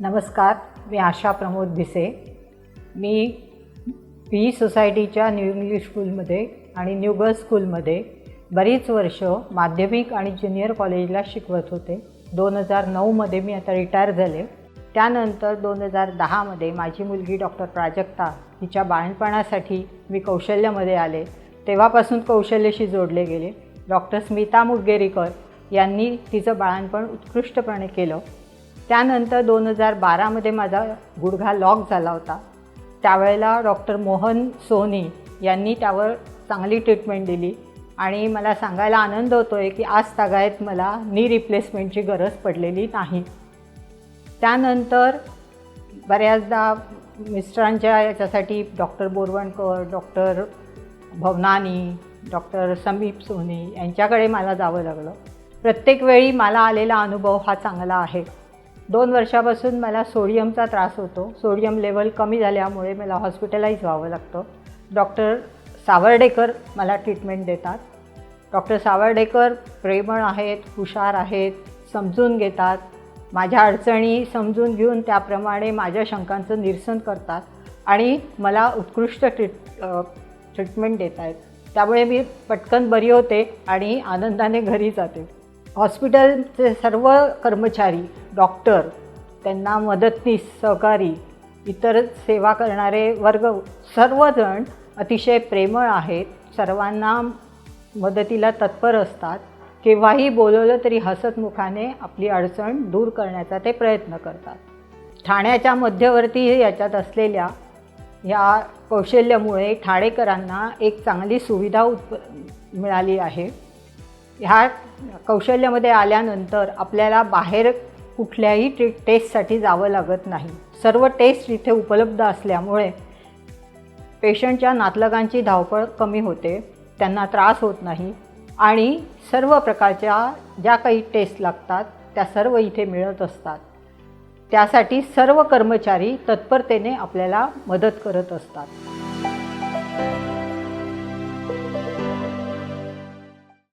नमस्कार, मी आशा प्रमोद भिसे. मी पी सोसायटीच्या new English स्कूलमध्ये आणि न्यू गर्ल्स स्कूलमध्ये बरीच वर्ष माध्यमिक आणि ज्युनियर कॉलेजला शिकवत होते. 2009मध्ये मी आता रिटायर झाले. त्यानंतर 2010मध्ये माझी मुलगी डॉक्टर प्राजक्ता हिच्या बाळंतपणासाठी मी कौशल्यामध्ये आले. तेव्हापासून कौशल्याशी जोडले गेले. डॉक्टर स्मिता मुगेरीकर यांनी तिचं बाळंतपण उत्कृष्टपणे केलं. त्यानंतर 2012मध्ये माझा गुडघा लॉक झाला होता. त्यावेळेला डॉक्टर मोहन सोनी यांनी त्यावर चांगली ट्रीटमेंट दिली आणि मला सांगायला आनंद होतो आहे की आज तागायत मला नी रिप्लेसमेंटची गरज पडलेली नाही. त्यानंतर बऱ्याचदा मिस्टरांच्या याच्यासाठी doctor Borwankar, doctor Bhavnani, doctor समीप सोनी यांच्याकडे मला जावं लागलं. प्रत्येक वेळी मला आलेला अनुभव हा चांगला आहे. 2 वर्षापासून मला सोडियमचा त्रास होतो. सोडियम लेवल कमी झाल्यामुळे मला हॉस्पिटलाइज व्हावं लागतं. डॉक्टर सावर्डेकर मला ट्रीटमेंट देतात. डॉक्टर सावर्डेकर प्रेमळ आहेत, हुशार आहेत, समजून घेतात. माझ्या अडचणी समजून घेऊन त्याप्रमाणे माझ्या शंकांचं निरसन करतात आणि मला उत्कृष्ट ट्रीटमेंट देत आहेत. त्यामुळे मी पटकन बरी होते आणि आनंदाने घरी जाते. हॉस्पिटलचे सर्व कर्मचारी, डॉक्टर, त्यांना मदतनीस, सहकारी, इतर सेवा करणारे वर्ग सर्वजण अतिशय प्रेमळ आहेत. सर्वांना मदतीला तत्पर असतात. केव्हाही बोलवलं तरी हसतमुखाने आपली अडचण दूर करण्याचा ते प्रयत्न करतात. ठाण्याच्या मध्यवर्ती याच्यात असलेल्या ह्या कौशल्यामुळे ठाणेकरांना एक चांगली सुविधा मिळाली आहे. ह्या कौशल्यामध्ये आल्यानंतर आपल्याला बाहेर कुठल्याही टेस्टसाठी जावं लागत नाही. सर्व टेस्ट इथे उपलब्ध असल्यामुळे पेशंटच्या नातलगांची धावपळ कमी होते, त्यांना त्रास होत नाही आणि सर्व प्रकारच्या ज्या काही टेस्ट लागतात त्या सर्व इथे मिळत असतात. त्यासाठी सर्व कर्मचारी तत्परतेने आपल्याला मदत करत असतात.